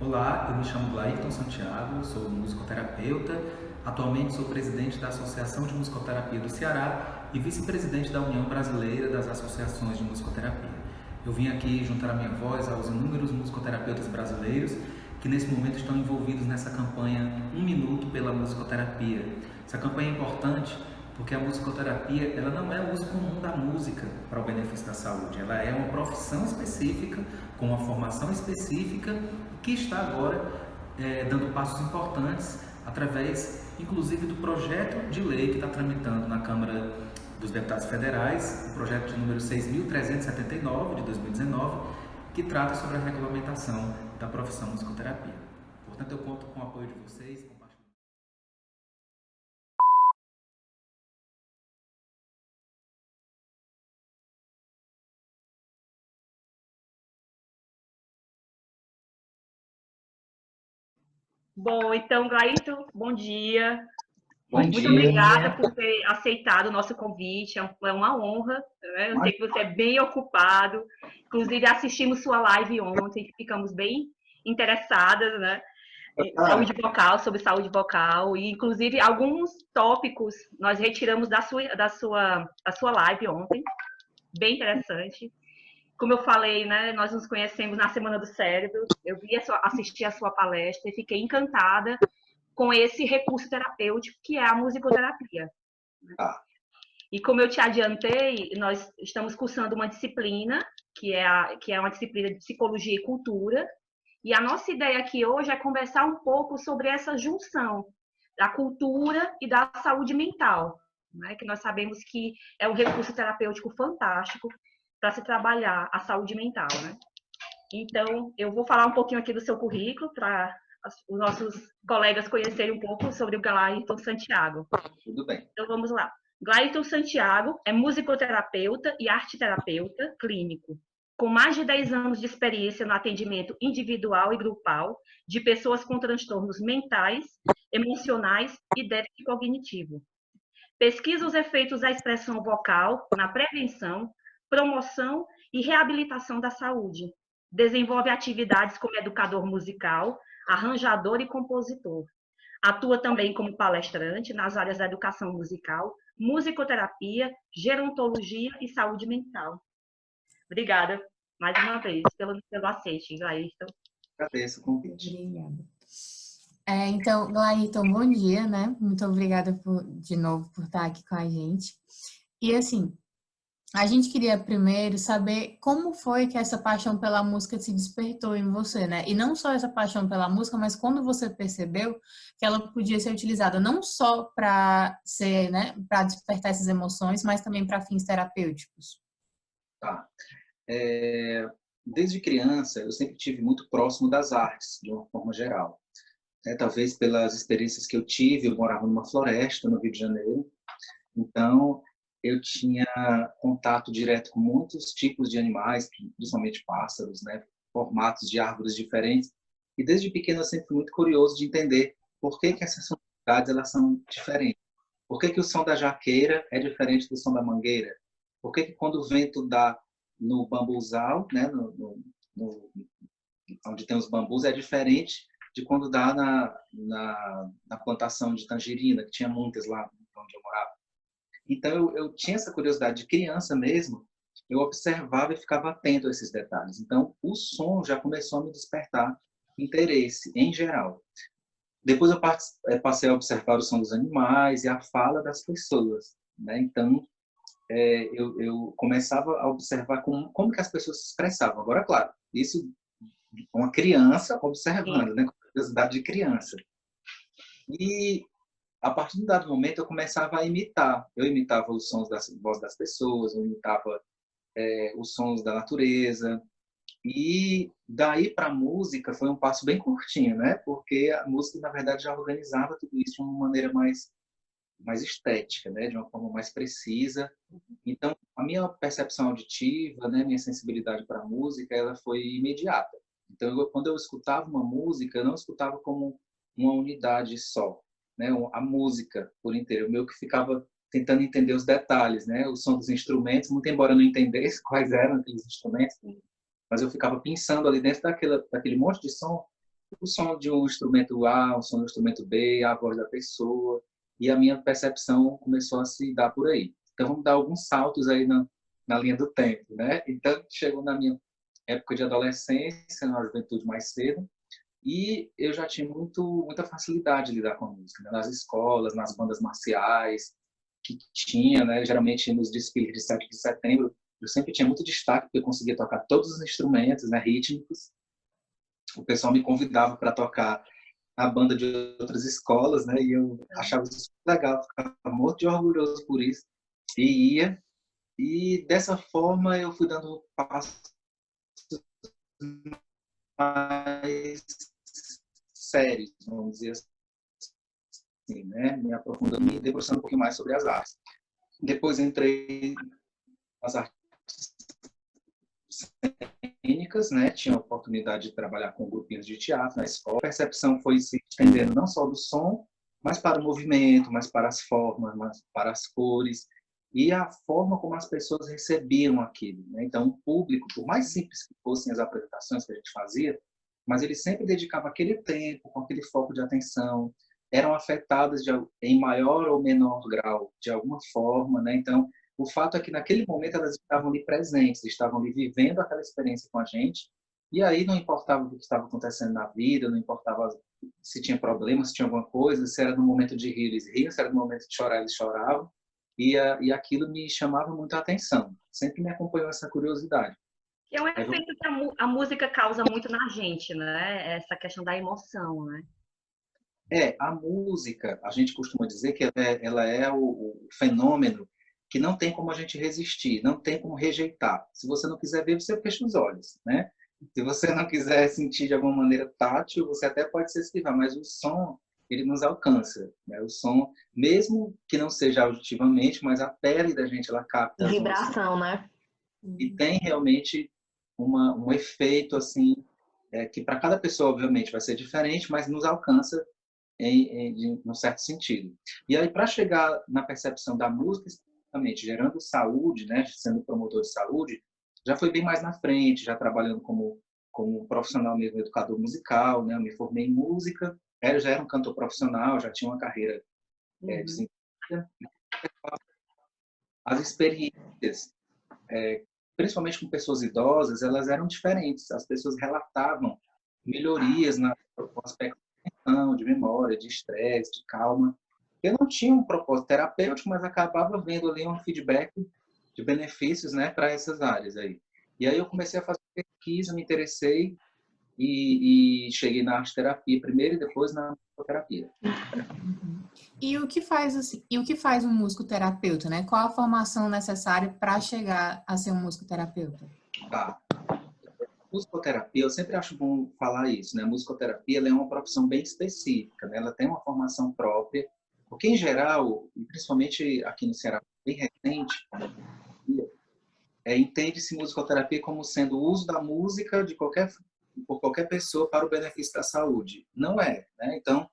Olá, eu me chamo Glairton Santiago, sou musicoterapeuta. Atualmente sou presidente da Associação de Musicoterapia do Ceará e vice-presidente da União Brasileira das Associações de Musicoterapia. Eu vim aqui juntar a minha voz aos inúmeros musicoterapeutas brasileiros que nesse momento estão envolvidos nessa campanha Um Minuto pela Musicoterapia. Essa campanha é importante porque a musicoterapia ela não é o uso comum da música para o benefício da saúde, ela é uma profissão específica, com uma formação específica, que está agora dando passos importantes através, inclusive, do projeto de lei que está tramitando na Câmara dos Deputados Federais, o projeto de número 6.379 de 2019, que trata sobre a regulamentação da profissão musicoterapia. Portanto, eu conto com o apoio de vocês. Bom, então, Glaito, bom dia. Bom Muito dia. obrigada por ter aceitado o nosso convite. É uma honra. Né? Eu sei que você é bem ocupado. Inclusive, assistimos sua live ontem, ficamos bem interessadas, né? Saúde vocal, sobre saúde vocal. E, inclusive, alguns tópicos nós retiramos da sua live ontem. Bem interessante. Como eu falei, né, nós nos conhecemos na Semana do Cérebro. Eu assisti a sua palestra e fiquei encantada com esse recurso terapêutico que é a musicoterapia. E como eu te adiantei, nós estamos cursando uma disciplina que é uma disciplina de psicologia e cultura. E a nossa ideia aqui hoje é conversar um pouco sobre essa junção da cultura e da saúde mental, né? Que nós sabemos que é um recurso terapêutico fantástico para se trabalhar a saúde mental, né? Então, eu vou falar um pouquinho aqui do seu currículo para os nossos colegas conhecerem um pouco sobre o Glairton Santiago. Tudo bem. Então, vamos lá. Glairton Santiago é musicoterapeuta e arteterapeuta clínico, com mais de 10 anos de experiência no atendimento individual e grupal de pessoas com transtornos mentais, emocionais e déficit cognitivo. Pesquisa os efeitos da expressão vocal na prevenção, promoção e reabilitação da saúde. Desenvolve atividades como educador musical, arranjador e compositor. Atua também como palestrante nas áreas da educação musical, musicoterapia, gerontologia e saúde mental. Obrigada, mais uma vez, pelo aceite, Glairton. Agradeço o convite. Obrigada. Então, Glairton, bom dia, né? Muito obrigada de novo por estar aqui com a gente. E assim, a gente queria primeiro saber como foi que essa paixão pela música se despertou em você, né? E não só essa paixão pela música, mas quando você percebeu que ela podia ser utilizada não só para ser, né, para despertar essas emoções, mas também para fins terapêuticos. Tá. Desde criança, eu sempre tive muito próximo das artes, de uma forma geral. Talvez pelas experiências que eu tive, eu morava numa floresta no Rio de Janeiro, então eu tinha contato direto com muitos tipos de animais, principalmente pássaros, né, formatos de árvores diferentes, e desde pequeno eu sempre fui muito curioso de entender por que essas sonoridades elas são diferentes. Por que o som da jaqueira é diferente do som da mangueira? Por que quando o vento dá no bambuzal, né, onde tem os bambus, é diferente de quando dá na plantação de tangerina, que tinha muitas lá onde eu morava. Então, eu tinha essa curiosidade de criança mesmo, eu observava e ficava atento a esses detalhes. Então, o som já começou a me despertar interesse, em geral. Depois eu passei a observar o som dos animais e a fala das pessoas, né? Então, eu começava a observar como que as pessoas se expressavam. Agora, claro, isso uma criança observando, né? Com curiosidade de criança. E a partir de um dado momento eu começava a imitar. Eu imitava os sons da voz das pessoas, eu imitava os sons da natureza. E daí para a música foi um passo bem curtinho, né? Porque a música, na verdade, já organizava tudo isso de uma maneira mais estética, né? De uma forma mais precisa. Então, a minha percepção auditiva, né? Minha sensibilidade para a música, ela foi imediata. Então, quando eu escutava uma música, eu não escutava como uma unidade só, né? A música por inteiro. Eu meio que ficava tentando entender os detalhes, né? O som dos instrumentos, muito embora eu não entendesse quais eram aqueles instrumentos, mas eu ficava pensando ali dentro daquele monte de som, o som de um instrumento A, o som de um instrumento B, a voz da pessoa, e a minha percepção começou a se dar por aí. Então, vamos dar alguns saltos aí na linha do tempo, né? Então, chegou na minha época de adolescência, na juventude mais cedo, e eu já tinha muita facilidade de lidar com a música, né? Nas escolas, nas bandas marciais, que tinha, né? Geralmente nos desfiles de 7 de setembro, eu sempre tinha muito destaque, porque eu conseguia tocar todos os instrumentos, né, rítmicos. O pessoal me convidava para tocar a banda de outras escolas, né? E eu achava isso legal, ficava muito de orgulhoso por isso. E ia. E dessa forma eu fui dando passos mais sérios, vamos dizer assim, né? Me aprofundando, me debruçando um pouquinho mais sobre as artes. Depois entrei nas artes cênicas, né? Tinha a oportunidade de trabalhar com grupinhos de teatro na escola. A percepção foi se estendendo não só do som, mas para o movimento, mas para as formas, mas para as cores e a forma como as pessoas recebiam aquilo, né? Então, o público, por mais simples que fossem as apresentações que a gente fazia, mas ele sempre dedicava aquele tempo, com aquele foco de atenção, eram afetadas em maior ou menor grau, de alguma forma, né? Então, o fato é que naquele momento elas estavam ali presentes, estavam ali vivendo aquela experiência com a gente, e aí não importava o que estava acontecendo na vida, não importava se tinha problema, se tinha alguma coisa, se era no momento de rir, eles riam, se era no momento de chorar, eles choravam, e aquilo me chamava muito a atenção. Sempre me acompanhou essa curiosidade. É um efeito que a música causa muito na gente, né? Essa questão da emoção, né? A música, a gente costuma dizer que ela é o fenômeno que não tem como a gente resistir, não tem como rejeitar. Se você não quiser ver, você fecha os olhos, né? Se você não quiser sentir de alguma maneira tátil, você até pode se esquivar, mas o som, ele nos alcança, né? O som, mesmo que não seja auditivamente, mas a pele da gente, ela capta as vibração, né? E tem realmente um efeito, assim, que para cada pessoa, obviamente, vai ser diferente, mas nos alcança em um certo sentido. E aí, para chegar na percepção da música, especificamente, gerando saúde, né, sendo promotor de saúde, já foi bem mais na frente, já trabalhando como profissional mesmo, educador musical, né, eu me formei em música, já era um cantor profissional, já tinha uma carreira de as experiências, principalmente com pessoas idosas, elas eram diferentes. As pessoas relatavam melhorias no aspecto de memória, de estresse, de calma. Eu não tinha um propósito terapêutico, mas acabava vendo ali um feedback de benefícios, né, para essas áreas aí. E aí eu comecei a fazer pesquisa, me interessei e cheguei na arte terapia primeiro e depois na musicoterapia. E o que faz assim, um musicoterapeuta, né? Qual a formação necessária para chegar a ser um musicoterapeuta? Tá. Musicoterapia, eu sempre acho bom falar isso, né? A musicoterapia, ela é uma profissão bem específica, né? Ela tem uma formação própria, porque em geral, e principalmente aqui no Ceará, bem recente, entende-se musicoterapia como sendo o uso da música por qualquer pessoa para o benefício da saúde. Não é, né? Então,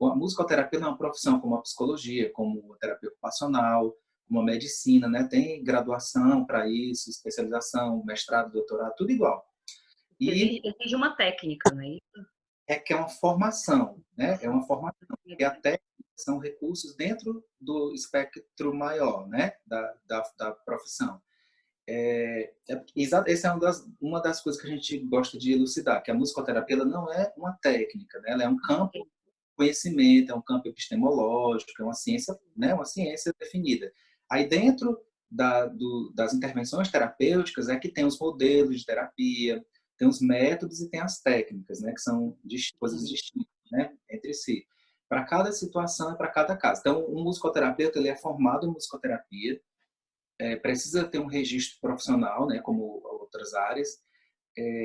a musicoterapia não é uma profissão como a psicologia, como a terapia ocupacional, como a medicina, né? Tem graduação para isso, especialização, mestrado, doutorado, tudo igual. E exige uma técnica, não é isso? Que é uma formação, né? É uma formação. E a técnica são recursos dentro do espectro maior, né? Da profissão. Essa é uma das coisas que a gente gosta de elucidar, que a musicoterapia ela não é uma técnica, né? Ela é um campo de conhecimento, é um campo epistemológico, é uma ciência, né? Uma ciência definida. Aí dentro das intervenções terapêuticas é que tem os modelos de terapia, tem os métodos e tem as técnicas, né? Que são coisas distintas, né? Entre si. Para cada situação e para cada caso. Então, um musicoterapeuta ele é formado em musicoterapia, precisa ter um registro profissional, né? Como outras áreas.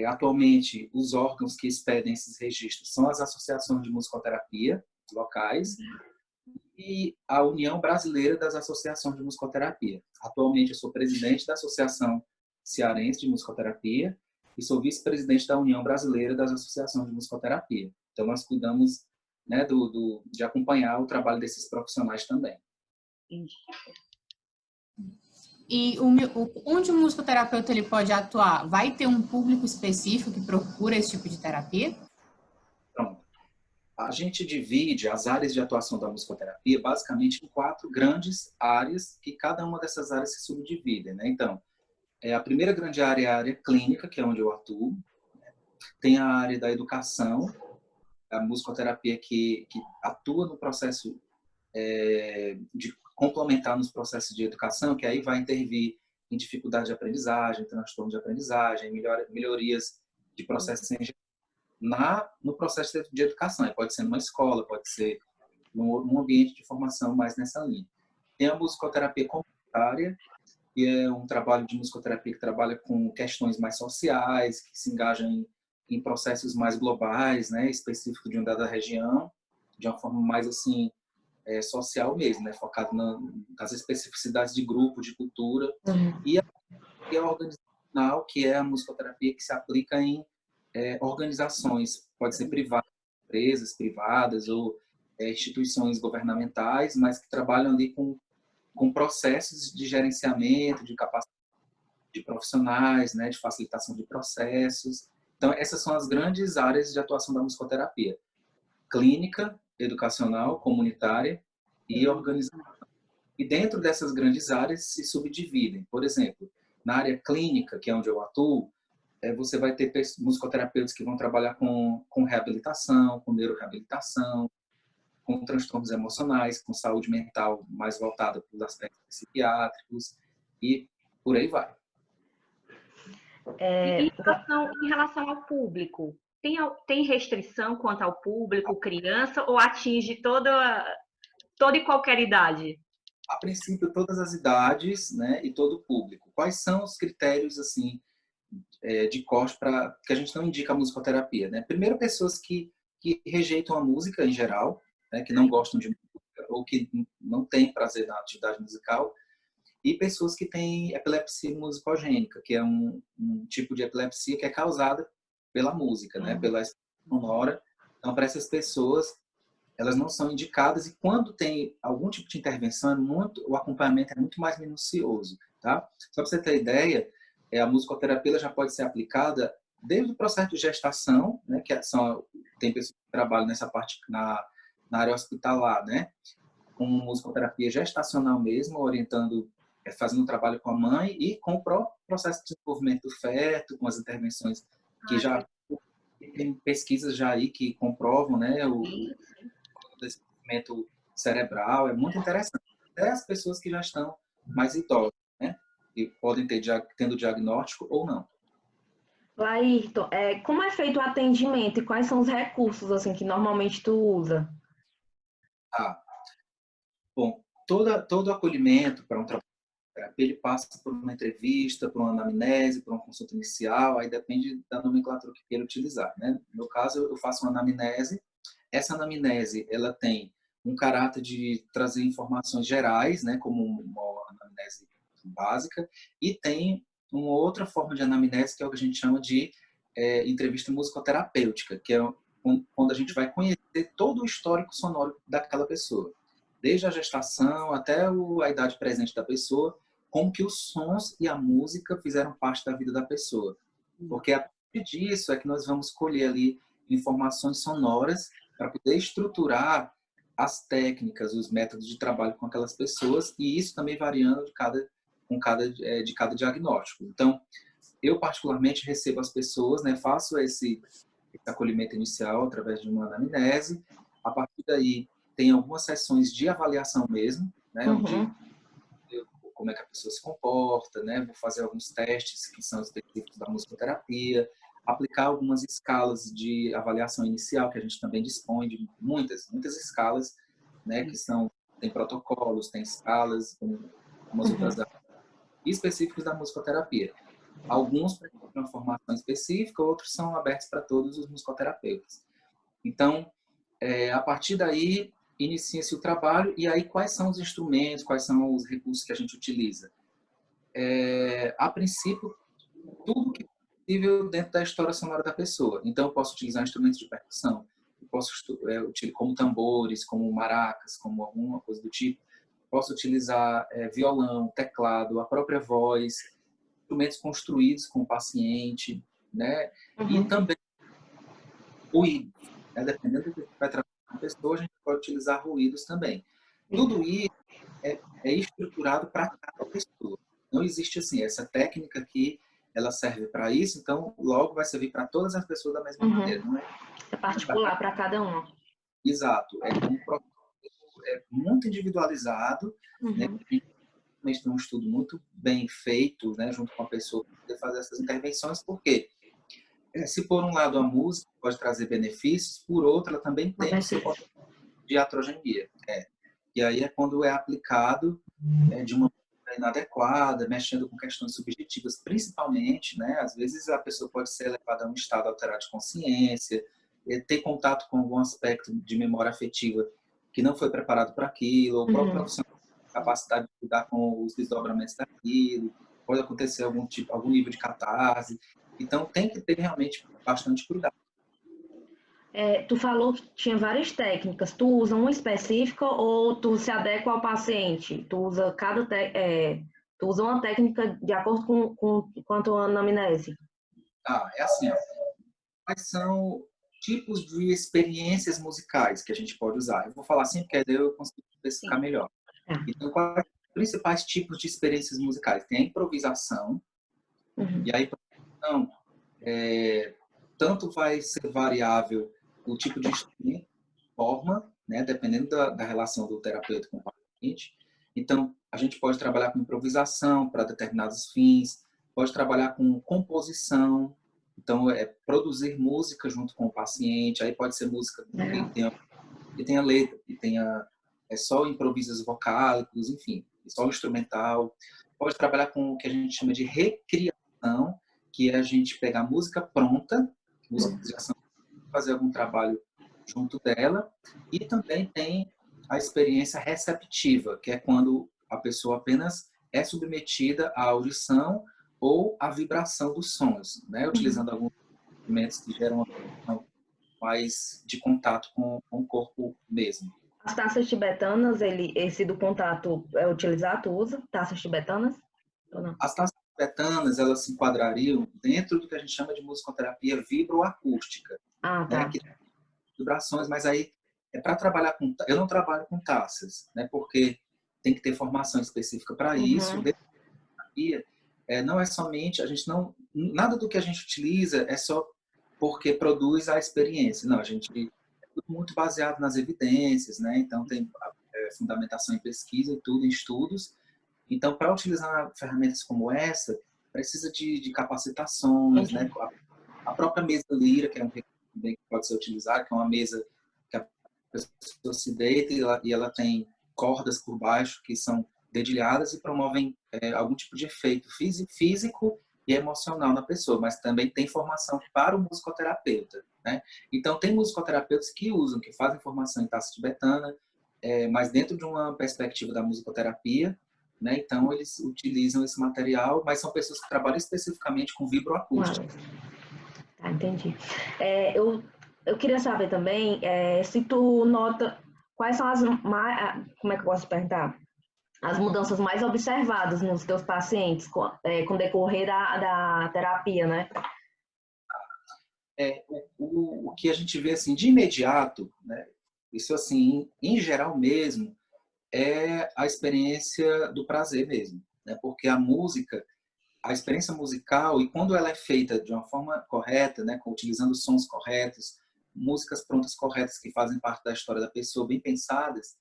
Atualmente, os órgãos que expedem esses registros são as associações de musicoterapia locais e a União Brasileira das Associações de Musicoterapia. Atualmente, eu sou presidente da Associação Cearense de Musicoterapia e sou vice-presidente da União Brasileira das Associações de Musicoterapia. Então, nós cuidamos, né, de acompanhar o trabalho desses profissionais também. E onde o musicoterapeuta ele pode atuar? Vai ter um público específico que procura esse tipo de terapia? A gente divide as áreas de atuação da musicoterapia basicamente em 4 grandes áreas, que cada uma dessas áreas se subdividem, né? Então, a primeira grande área é a área clínica, que é onde eu atuo. Tem a área da educação, a musicoterapia que atua no processo de complementar nos processos de educação, que aí vai intervir em dificuldade de aprendizagem, transtorno de aprendizagem, melhorias de processos no processo de educação. Pode ser numa escola, pode ser num ambiente de formação mais nessa linha. Tem a musicoterapia comunitária, que é um trabalho de musicoterapia que trabalha com questões mais sociais, que se engaja em processos mais globais, né, específicos de uma dada região, de uma forma mais assim social mesmo, né, focado nas especificidades de grupo, de cultura. E a organizacional, que é a musicoterapia que se aplica em organizações, pode ser privadas, empresas privadas ou instituições governamentais, mas que trabalham ali com processos de gerenciamento, de capacitação de profissionais, né, de facilitação de processos. Então, essas são as grandes áreas de atuação da musicoterapia: clínica, educacional, comunitária e organizacional. E dentro dessas grandes áreas se subdividem. Por exemplo, na área clínica, que é onde eu atuo, você vai ter musicoterapeutas que vão trabalhar com reabilitação, com neuroreabilitação, com transtornos emocionais, com saúde mental mais voltada para os aspectos psiquiátricos e por aí vai. Em relação ao público, tem restrição quanto ao público, criança, ou atinge toda e qualquer idade? A princípio, todas as idades, né, e todo o público. Quais são os critérios assim de corte para que a gente não indica a musicoterapia, né? Primeiro, pessoas que rejeitam a música em geral, né, que não gostam de música ou que não têm prazer na atividade musical, e pessoas que têm epilepsia musicogênica, que é um tipo de epilepsia que é causada pela música, né, pela sonora. Então, para essas pessoas, elas não são indicadas, e quando tem algum tipo de intervenção, o acompanhamento é muito mais minucioso, tá? Só para você ter ideia, a musicoterapia já pode ser aplicada desde o processo de gestação, né, tem pessoas que trabalham nessa parte na área hospitalar, né, com musicoterapia gestacional mesmo, orientando, fazendo um trabalho com a mãe e com o próprio processo de desenvolvimento do feto, com as intervenções que já tem pesquisas já aí que comprovam, né, o desenvolvimento cerebral. É muito interessante. Até as pessoas que já estão mais idosas, né, e podem tendo diagnóstico ou não. Laírton, como é feito o atendimento e quais são os recursos assim que normalmente tu usa? Bom, todo acolhimento para um trabalho de terapia, ele passa por uma entrevista, por uma anamnese, por uma consulta inicial, aí depende da nomenclatura que queira utilizar, né? No meu caso, eu faço uma anamnese. Essa anamnese, ela tem um caráter de trazer informações gerais, né, como uma anamnese básica, e tem uma outra forma de anamnese, que é o que a gente chama de entrevista musicoterapêutica, que é quando a gente vai conhecer todo o histórico sonoro daquela pessoa, desde a gestação até a idade presente da pessoa, como que os sons e a música fizeram parte da vida da pessoa. Porque a partir disso é que nós vamos colher ali informações sonoras para poder estruturar as técnicas, os métodos de trabalho com aquelas pessoas, e isso também variando de cada diagnóstico. Então, eu particularmente recebo as pessoas, né, faço esse acolhimento inicial através de uma anamnese. A partir daí, tem algumas sessões de avaliação mesmo, né, onde como é que a pessoa se comporta, né, vou fazer alguns testes que são específicos da musicoterapia, aplicar algumas escalas de avaliação inicial, que a gente também dispõe de muitas escalas, né, que tem protocolos, tem escalas, umas outras específicos da musicoterapia. Alguns precisam de uma formação específica, outros são abertos para todos os musicoterapeutas. Então, a partir daí, inicia-se o trabalho, e aí quais são os instrumentos, quais são os recursos que a gente utiliza? A princípio, tudo que é possível dentro da história sonora da pessoa. Então, eu posso utilizar instrumentos de percussão, eu posso utilizar como tambores, como maracas, como alguma coisa do tipo. Posso utilizar violão, teclado, a própria voz, instrumentos construídos com o paciente, né? E também o né? Dependendo do que vai trabalhar com a pessoa, a gente pode utilizar ruídos também. Tudo isso é estruturado para cada pessoa. Não existe assim, essa técnica aqui, ela serve para isso, então logo vai servir para todas as pessoas da mesma maneira. Não é? É particular para cada uma. Exato. É um processo muito individualizado, né? Realmente tem um estudo muito bem feito, né, junto com a pessoa, para poder fazer essas intervenções, porque se por um lado a música pode trazer benefícios, por outro ela também tem o seu potencial de iatrogenia. E aí é quando é aplicado de uma maneira inadequada, mexendo com questões subjetivas, principalmente, né? Às vezes a pessoa pode ser levada a um estado alterado de consciência, ter contato com algum aspecto de memória afetiva que não foi preparado para aquilo, ou o próprio profissional tem capacidade de lidar com os desdobramentos daquilo, pode acontecer algum nível de catarse. Então tem que ter realmente bastante cuidado. Tu falou que tinha várias técnicas. Tu usa uma específica ou tu se adequa ao paciente? Tu usa tu usa uma técnica de acordo com a tua anamnese? É assim, ó. Quais são tipos de experiências musicais que a gente pode usar? Eu vou falar assim, porque daí eu consigo especificar melhor. Então, quais são os principais tipos de experiências musicais? Tem a improvisação, e a improvisação tanto vai ser variável o tipo de instrumento, forma, né, dependendo da relação do terapeuta com o paciente. Então, a gente pode trabalhar com improvisação para determinados fins, pode trabalhar com composição, então produzir música junto com o paciente, aí pode ser música que tenha letra, que tenha só improvisos vocálicos, enfim, só instrumental. Pode trabalhar com o que a gente chama de recriação, que é a gente pegar música pronta, música que já são, fazer algum trabalho junto dela, e também tem a experiência receptiva, que é quando a pessoa apenas é submetida à audição ou à vibração dos sons, né? Utilizando alguns instrumentos que geram uma vibração mais de contato com o corpo mesmo. As taças tibetanas, esse do contato é utilizado, tu usa taças tibetanas? Ou não? As taças tibetanas, elas se enquadrariam dentro do que a gente chama de musicoterapia vibroacústica. Tá. Né? Que tem vibrações, mas aí é para trabalhar com... Eu não trabalho com taças, né? Porque tem que ter formação específica para isso. Não é somente... Nada do que a gente utiliza é só porque produz a experiência. Não, a gente é tudo muito baseado nas evidências, né? Então tem fundamentação em pesquisa e tudo, em estudos. Então, para utilizar ferramentas como essa, precisa de capacitações, né? A própria mesa lira, que é um que pode ser utilizado, que é uma mesa que a pessoa se deita e ela tem cordas por baixo que são dedilhadas e promovem algum tipo de efeito físico e emocional na pessoa, mas também tem formação para o musicoterapeuta, né? Então, tem musicoterapeutas que fazem formação em taça tibetana, mas dentro de uma perspectiva da musicoterapia, né? Então, eles utilizam esse material, mas são pessoas que trabalham especificamente com vibroacústica. Entendi. Eu queria saber também se tu nota quais são como é que eu posso perguntar? As mudanças mais observadas nos teus pacientes com o decorrer da terapia, né? O que a gente vê assim de imediato, né? Isso assim, em geral mesmo, é a experiência do prazer mesmo, né? Porque a experiência musical, e quando ela é feita de uma forma correta, né, utilizando sons corretos, músicas prontas corretas que fazem parte da história da pessoa, bem pensadas,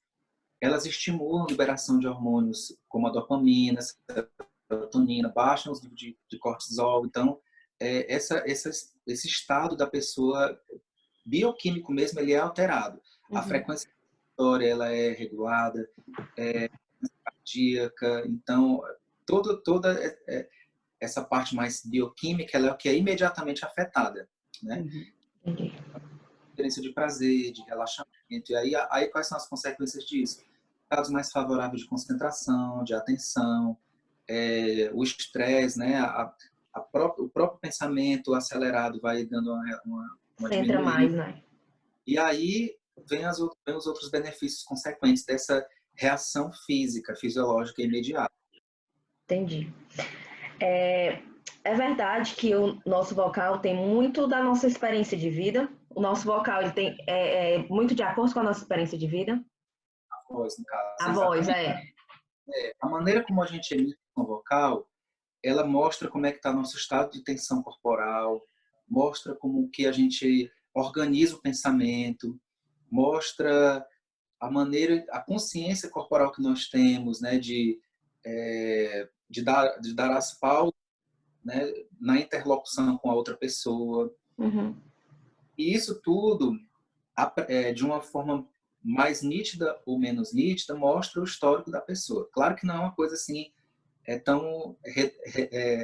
elas estimulam a liberação de hormônios como a dopamina, a serotonina, baixam os níveis de cortisol. Então, esse estado da pessoa bioquímico mesmo, ele é alterado. A frequência respiratória, ela é regulada, cardíaca. Então, toda essa parte mais bioquímica, ela é o que é imediatamente afetada, né? Experiência de prazer, de relaxamento. E aí quais são as consequências disso? Estados mais favoráveis de concentração, de atenção, o estresse, né? O próprio pensamento acelerado vai dando uma Centra mais, né? E aí vem os outros benefícios consequentes dessa reação física, fisiológica imediata. Entendi. É verdade que o nosso vocal tem muito da nossa experiência de vida, o nosso vocal ele tem, é muito de acordo com a nossa experiência de vida? A voz, no caso. A voz, A maneira como a gente emite o vocal, ela mostra como é que está nosso estado de tensão corporal, mostra como que a gente organiza o pensamento, mostra a maneira, a consciência corporal que nós temos, né, de dar as pausas, né, na interlocução com a outra pessoa. Uhum. E isso tudo, de uma forma mais nítida ou menos nítida, mostra o histórico da pessoa. Claro que não é uma coisa assim tão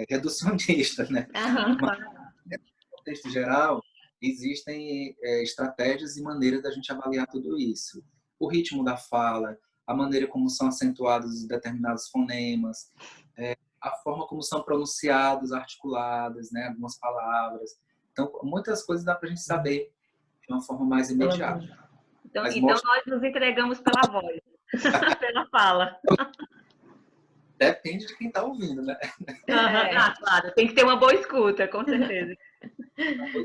reducionista, né? Uhum. Mas, no contexto geral, existem estratégias e maneiras da gente avaliar tudo isso. O ritmo da fala, a maneira como são acentuados determinados fonemas, a forma como são pronunciados, articuladas, né, algumas palavras. Então, muitas coisas dá para a gente saber de uma forma mais imediata. Então nós nos entregamos pela voz, pela fala. Depende de quem está ouvindo, né? Claro, tem que ter uma boa escuta, com certeza. Não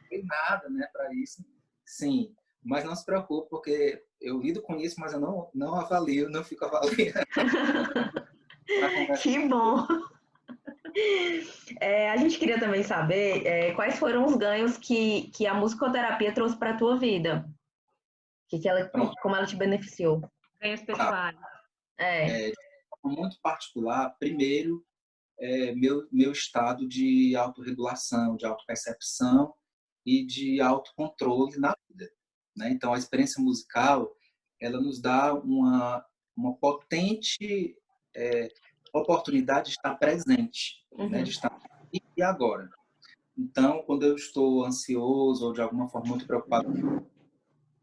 tem nada, né, para isso. Sim, mas não se preocupe, porque eu lido com isso, mas eu não avalio, não fico avaliando. Que bom! A gente queria também saber quais foram os ganhos que a musicoterapia trouxe para a tua vida. Como ela te beneficiou. Ganhos pessoais. De forma muito particular, primeiro, meu estado de autorregulação, de autopercepção e de autocontrole na vida, né? Então, a experiência musical, ela nos dá uma potente oportunidade de estar presente, né? De estar aqui e agora. Então, quando eu estou ansioso ou de alguma forma muito preocupado,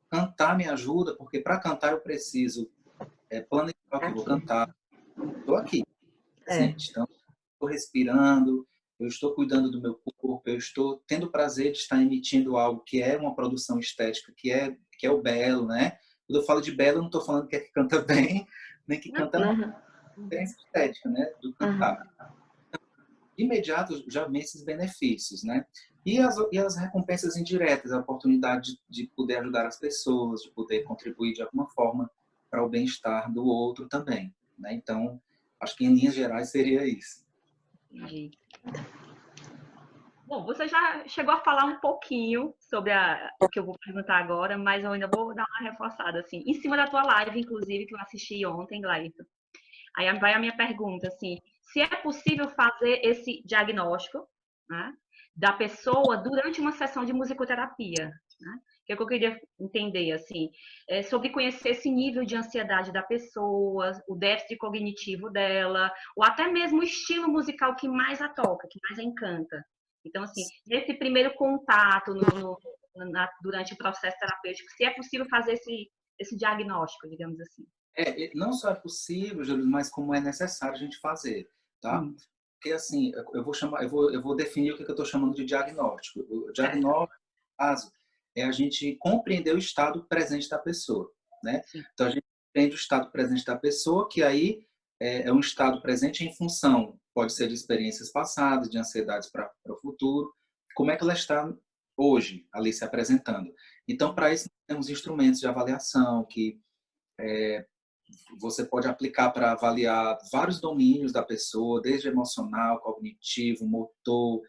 cantar me ajuda, porque para cantar eu preciso planejar o que eu vou cantar. Estou aqui, presente. Então, estou respirando, eu estou cuidando do meu corpo, eu estou tendo o prazer de estar emitindo algo que é uma produção estética, que é o belo, né? Quando eu falo de belo, eu não estou falando que é que canta bem, nem que canta mal. Diferença estética, né? Do cantar. De imediato, já vem esses benefícios, né? E as recompensas indiretas, a oportunidade de poder ajudar as pessoas, de poder contribuir de alguma forma para o bem-estar do outro também, né? Então, acho que em linhas gerais seria isso. Entendi. Bom, você já chegou a falar um pouquinho sobre o que eu vou perguntar agora, mas eu ainda vou dar uma reforçada, assim, em cima da tua live, inclusive, que eu assisti ontem, Glaito. Aí vai a minha pergunta, assim, se é possível fazer esse diagnóstico, né, da pessoa durante uma sessão de musicoterapia, né? Que é o que eu queria entender, assim, sobre conhecer esse nível de ansiedade da pessoa, o déficit cognitivo dela, ou até mesmo o estilo musical que mais a toca, que mais a encanta. Então, assim, nesse primeiro contato durante o processo terapêutico, se é possível fazer esse diagnóstico, digamos assim. Não só é possível, Júlio, mas como é necessário a gente fazer, tá? Porque assim, eu vou definir o que eu estou chamando de diagnóstico. O diagnóstico, no caso, é a gente compreender o estado presente da pessoa, né? Então a gente compreende o estado presente da pessoa, que aí é um estado presente em função, pode ser de experiências passadas, de ansiedades para o futuro, como é que ela está hoje, ali se apresentando. Então, para isso, temos instrumentos de avaliação que você pode aplicar para avaliar vários domínios da pessoa, desde emocional, cognitivo, motor,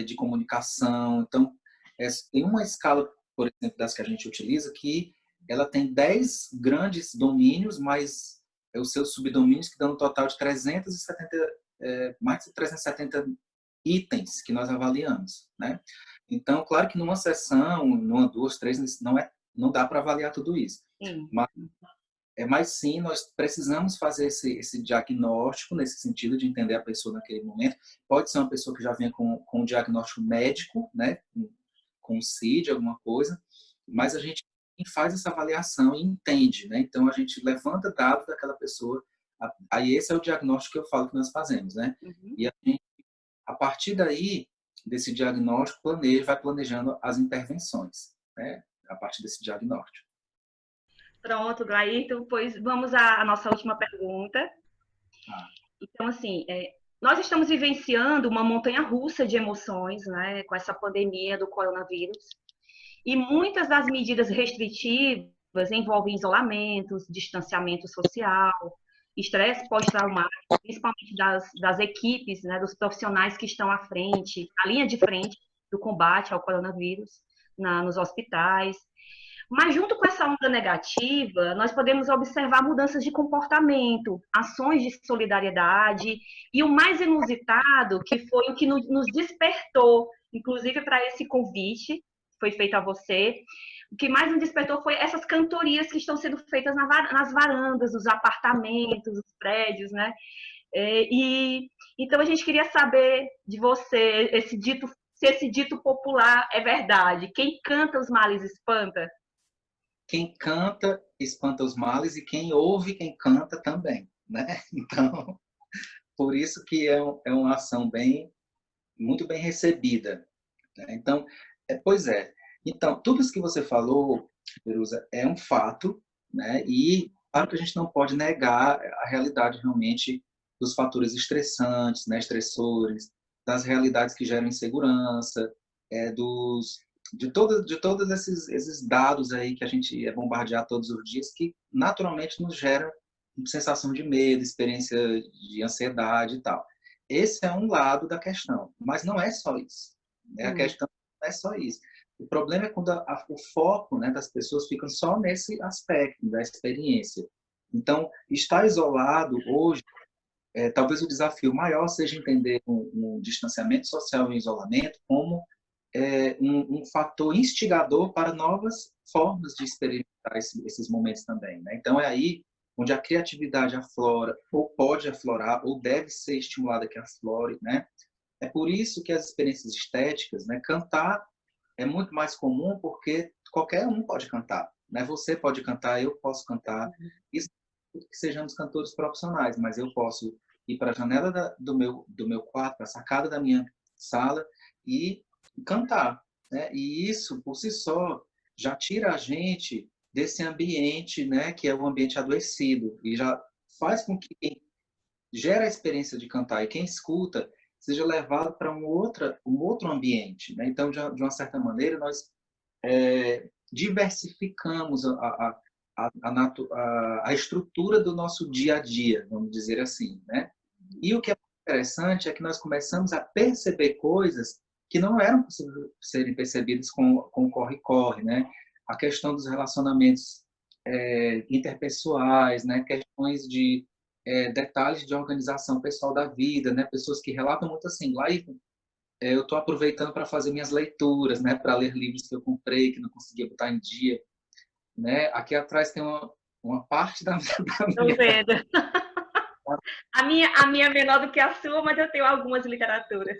de comunicação. Então, tem uma escala, por exemplo, das que a gente utiliza, que ela tem 10 grandes domínios, mas os seus subdomínios, que dão um total de mais de 370 itens que nós avaliamos, né? Então, claro que numa sessão, numa, duas, três, não dá para avaliar tudo isso. Mas sim, nós precisamos fazer esse diagnóstico, nesse sentido de entender a pessoa naquele momento. Pode ser uma pessoa que já venha com um diagnóstico médico, né? Com CID, alguma coisa, mas a gente faz essa avaliação e entende, né? Então, a gente levanta dados daquela pessoa, aí esse é o diagnóstico que eu falo que nós fazemos, né? E a gente, a partir daí, desse diagnóstico, vai planejando as intervenções, né? A partir desse diagnóstico. Pronto, Glaito, pois vamos à nossa última pergunta. Então, assim, nós estamos vivenciando uma montanha-russa de emoções, né, com essa pandemia do coronavírus. e muitas das medidas restritivas envolvem isolamentos, distanciamento social, estresse pós-traumático, principalmente das equipes, né, dos profissionais que estão à frente, à linha de frente do combate ao coronavírus nos hospitais. Mas junto com essa onda negativa, nós podemos observar mudanças de comportamento, ações de solidariedade e o mais inusitado, que foi o que nos despertou, inclusive para esse convite que foi feito a você, o que mais nos despertou foi essas cantorias que estão sendo feitas nas varandas, dos apartamentos, dos prédios, né? Então a gente queria saber de você se esse dito popular é verdade. Quem canta os males espanta? Quem canta espanta os males e quem ouve quem canta também, né? Então, por isso que é uma ação muito bem recebida, né? Então, pois é. Então, tudo isso que você falou, Perusa, é um fato, né? E claro que a gente não pode negar a realidade realmente dos fatores estressantes, né? Estressores, das realidades que geram insegurança, de todos esses dados aí que a gente é bombardeado todos os dias, que naturalmente nos geram sensação de medo, experiência de ansiedade e tal. Esse é um lado da questão, mas não é só isso, né? A questão não é só isso. O problema é quando o foco, né, das pessoas fica só nesse aspecto da experiência. Então, estar isolado hoje, talvez o desafio maior seja entender um distanciamento social e um isolamento como um fator instigador para novas formas de experimentar esses momentos também, né? Então, é aí onde a criatividade aflora, ou pode aflorar, ou deve ser estimulada que aflore, né? É por isso que as experiências estéticas, né, cantar é muito mais comum, porque qualquer um pode cantar, né? Você pode cantar, eu posso cantar, isso que sejamos cantores profissionais, mas eu posso ir para a janela do meu quarto, para a sacada da minha sala e cantar, né? E isso, por si só, já tira a gente desse ambiente, né, que é um ambiente adoecido, e já faz com que quem gera a experiência de cantar e quem escuta seja levado para um outro ambiente, né? Então, de uma certa maneira, nós diversificamos a estrutura do nosso dia a dia, vamos dizer assim, né? E o que é interessante é que nós começamos a perceber coisas que não eram possíveis serem percebidas com o corre-corre, né? A questão dos relacionamentos interpessoais, né? Questões de detalhes de organização pessoal da vida, né? Pessoas que relatam muito assim, lá eu estou aproveitando para fazer minhas leituras, né? Para ler livros que eu comprei, que não conseguia botar em dia, né? Aqui atrás tem uma parte da Estou minha... vendo. A minha é menor do que a sua, mas eu tenho algumas literaturas.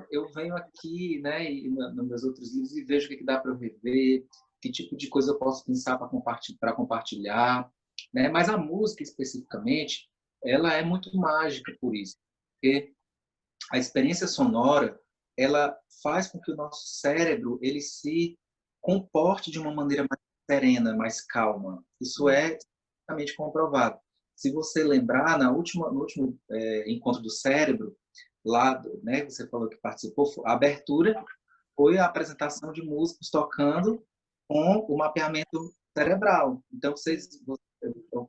Eu venho aqui, né, nos meus outros livros e vejo o que dá para eu rever, que tipo de coisa eu posso pensar para compartilhar, né? Mas a música especificamente, ela é muito mágica por isso, porque a experiência sonora, ela faz com que o nosso cérebro ele se comporte de uma maneira mais serena, mais calma. Isso é extremamente comprovado. Se você lembrar, no último encontro do cérebro, lá, né, você falou que participou, a abertura foi a apresentação de músicos tocando com o mapeamento cerebral. Então,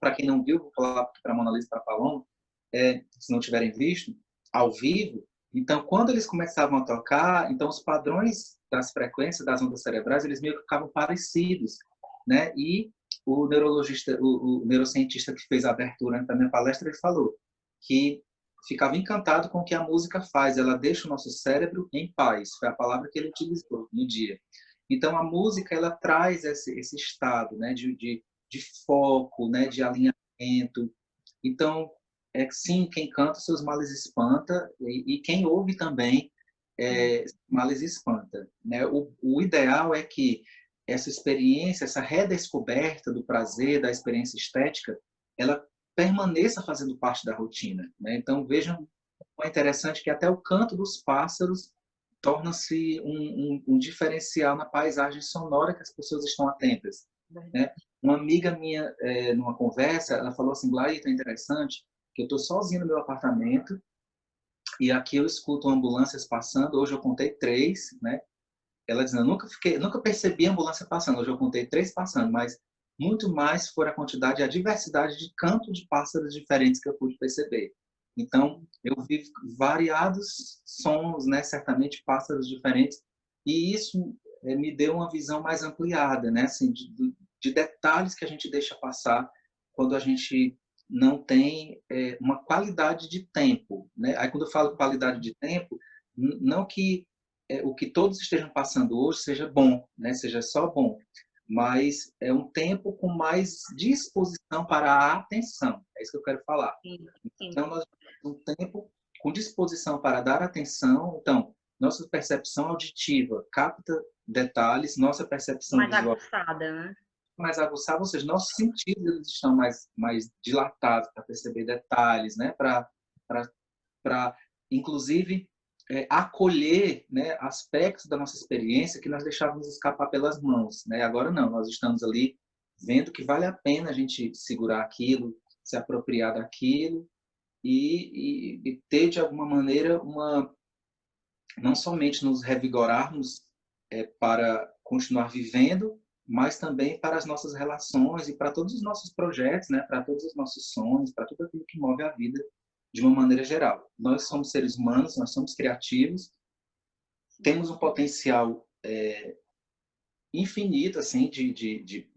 para quem não viu, vou falar para a Mona Lisa e para a Paloma, se não tiverem visto, ao vivo, então, quando eles começavam a tocar, então os padrões das frequências das ondas cerebrais, eles meio que ficavam parecidos, né? E o neurologista, o neurocientista que fez a abertura da minha palestra, ele falou que ficava encantado com o que a música faz, ela deixa o nosso cérebro em paz, foi a palavra que ele utilizou no dia. Então, a música, ela traz esse estado, né, de foco, né, de alinhamento. Então, sim, quem canta seus males espanta, e quem ouve também males espanta, né? O ideal é que essa experiência, essa redescoberta do prazer, da experiência estética, ela permaneça fazendo parte da rotina, né? Então, vejam, é interessante que até o canto dos pássaros torna-se um diferencial na paisagem sonora que as pessoas estão atentas, né? Uma amiga minha, numa conversa, ela falou assim, Glaito, é interessante que eu estou sozinho no meu apartamento e aqui eu escuto ambulâncias passando, hoje eu contei 3, né? ela dizendo, nunca percebi a ambulância passando. Hoje eu contei 3 passando, mas muito mais foi a quantidade e a diversidade de canto de pássaros diferentes que eu pude perceber. Então, eu vi variados sons, né? Certamente pássaros diferentes, e isso me deu uma visão mais ampliada, né? Assim, de detalhes que a gente deixa passar quando a gente não tem uma qualidade de tempo, né? Aí, quando eu falo qualidade de tempo, não que o que todos estejam passando hoje seja bom, né? Seja só bom, mas é um tempo com mais disposição para a atenção. É isso que eu quero falar. Sim, sim. Então, nós temos um tempo com disposição para dar atenção. Então, nossa percepção auditiva capta detalhes, nossa percepção Mais visual aguçada, né? mais aguçada, ou seja, nossos sentidos eles estão mais dilatados para perceber detalhes, né? Para inclusive, acolher, né, aspectos da nossa experiência que nós deixávamos escapar pelas mãos, né? Agora não, nós estamos ali vendo que vale a pena a gente segurar aquilo, se apropriar daquilo e ter, de alguma maneira, não somente nos revigorarmos para continuar vivendo, mas também para as nossas relações e para todos os nossos projetos, né? Para todos os nossos sonhos, para tudo aquilo que move a vida de uma maneira geral. Nós somos seres humanos, nós somos criativos, temos um potencial infinito assim de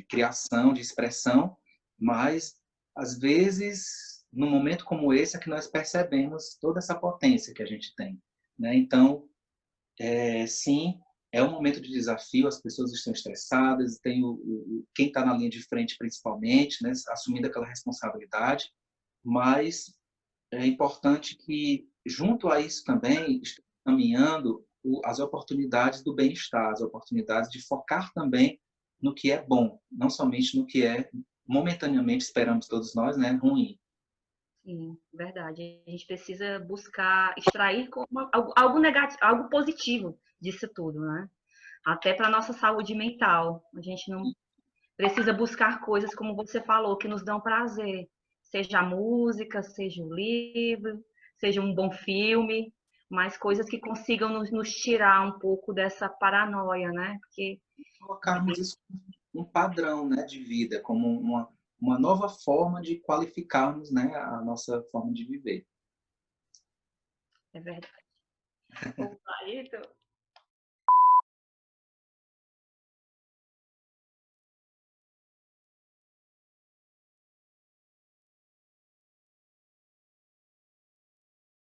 criação, de expressão, mas às vezes num momento como esse é que nós percebemos toda essa potência que a gente tem, né? Então, sim, é um momento de desafio, as pessoas estão estressadas, tem quem está na linha de frente principalmente, né, assumindo aquela responsabilidade, mas é importante que, junto a isso também, estejam caminhando as oportunidades do bem-estar, as oportunidades de focar também no que é bom, não somente no que é, momentaneamente, esperamos todos nós, né, ruim. Sim, verdade. A gente precisa buscar extrair algo negativo, algo positivo disso tudo, né? Até para a nossa saúde mental. A gente não precisa buscar coisas, como você falou, que nos dão prazer. Seja a música, seja o livro, seja um bom filme, mas coisas que consigam nos tirar um pouco dessa paranoia, né? Porque Colocarmos isso como um padrão, né, de vida, como uma nova forma de qualificarmos, né, a nossa forma de viver. é verdade. Bom, Ayrton,